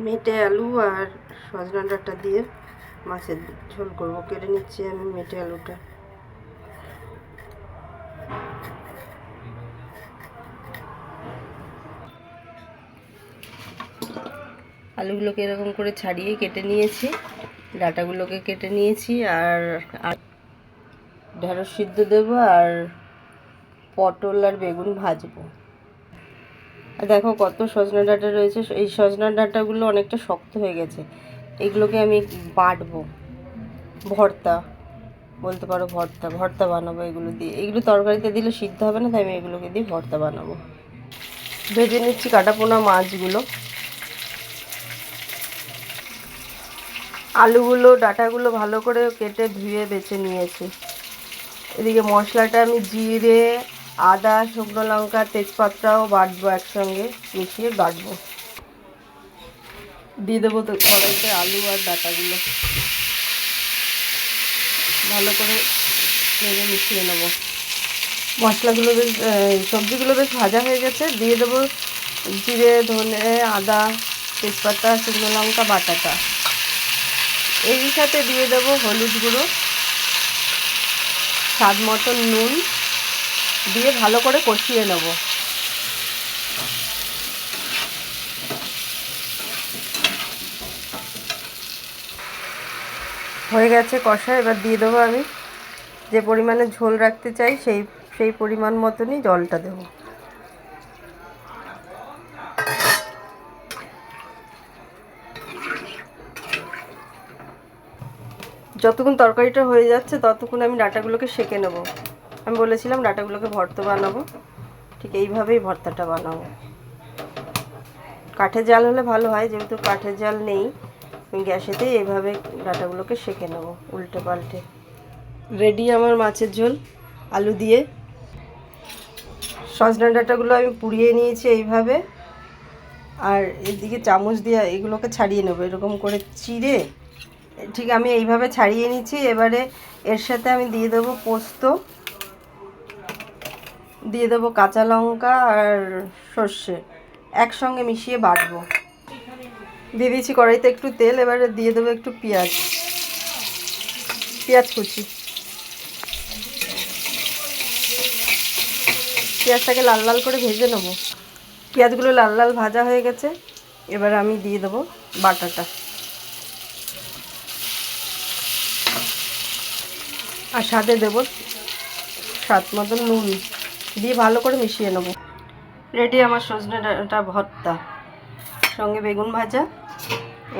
মেটে আলু আর সজনা ডাঁটা দিয়ে মাছের ঝোল করব। কেটে নিচ্ছি আমি মেটে আলুটা। আলুগুলোকে এরকম করে ছাড়িয়ে কেটে নিয়েছি, ডাঁটাগুলোকে কেটে নিয়েছি, আর ঢেঁড়স সিদ্ধ দেবো, আর পটল আর বেগুন ভাজবো। আর দেখো কত সজনা ডাঁটা রয়েছে। এই সজনা ডাঁটাগুলো অনেকটা শক্ত হয়ে গেছে, এগুলোকে আমি বাটবো। ভর্তা বলতে পারো, ভর্তা বানাবো এগুলো দিয়ে। এগুলো তরকারিতে দিলে সিদ্ধ হবে না, তাই আমি এগুলোকে দিয়ে ভর্তা বানাবো। ভেজে নিচ্ছি কাটাপোনা মাছগুলো। আলুগুলো ডাঁটাগুলো ভালো করে কেটে ধুয়ে বেছে নিয়েছি। এদিকে মশলাটা আমি জিরে, আদা, শুকনো লঙ্কা, তেজপাতাও বাটবো, একসঙ্গে মিশিয়ে বাটবো। দিয়ে দেবো তো কড়াইতে আলু আর ডাঁটাগুলো, ভালো করে নেড়ে মিশিয়ে নেবো। মশলাগুলো বেশ সবজিগুলো বেশ ভাজা হয়ে গেছে। দিয়ে দেবো জিরে, ধনে, আদা, তেজপাতা, শুকনো লঙ্কা বাটাটা। এই সাথে দিয়ে দেবো হলুদ গুঁড়ো, স্বাদ মতন নুন দিয়ে ভালো করে কষিয়ে নেব। হয়ে গেছে কষা। এবার দিয়ে দেবো আমি যে পরিমাণে ঝোল রাখতে চাই সেই পরিমাণ মতনই জলটা দেবো। যতক্ষণ তরকারিটা হয়ে যাচ্ছে ততক্ষণ আমি ডাঁটাগুলোকে সেঁকে নেব। আমি বলেছিলাম ডাঁটাগুলোকে ভর্তা বানাবো, ঠিক এইভাবেই ভর্তাটা বানাবো। কাঠের জাল হলে ভালো হয়, যেহেতু কাঠের জাল নেই আমি গ্যাসেতেই এইভাবে ডাঁটাগুলোকে সেঁকে নেব উল্টে পাল্টে। রেডি আমার মাছের ঝোল আলু দিয়ে। সজনা ডাঁটাগুলো আমি পুড়িয়ে নিয়েছি এইভাবে, আর এদিকে চামচ দিয়ে এগুলোকে ছাড়িয়ে নেবো এরকম করে চিড়ে। ঠিক আমি এইভাবে ছাড়িয়ে নিচ্ছি। এবারে এর সাথে আমি দিয়ে দেবো পোস্ত, দিয়ে দেবো কাঁচা লঙ্কা আর সর্ষে, একসঙ্গে মিশিয়ে বাটবো। দিয়ে দিয়েছি কড়াইতে একটু তেল। এবারে দিয়ে দেবো একটু পেঁয়াজ কুচি। পেঁয়াজটাকে লাল লাল করে ভেজে নেব। পেঁয়াজগুলো লাল লাল ভাজা হয়ে গেছে। এবার আমি দিয়ে দেবো বাটাটা, আর সাথে দেবো স্বাদ মতন নুন দিয়ে ভালো করে মিশিয়ে নেব। রেডি আমার সজনে ডাঁটা ভর্তা, সঙ্গে বেগুন ভাজা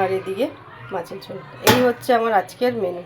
আর এদিকে মাছের ঝোল। এই হচ্ছে আমার আজকের মেনু।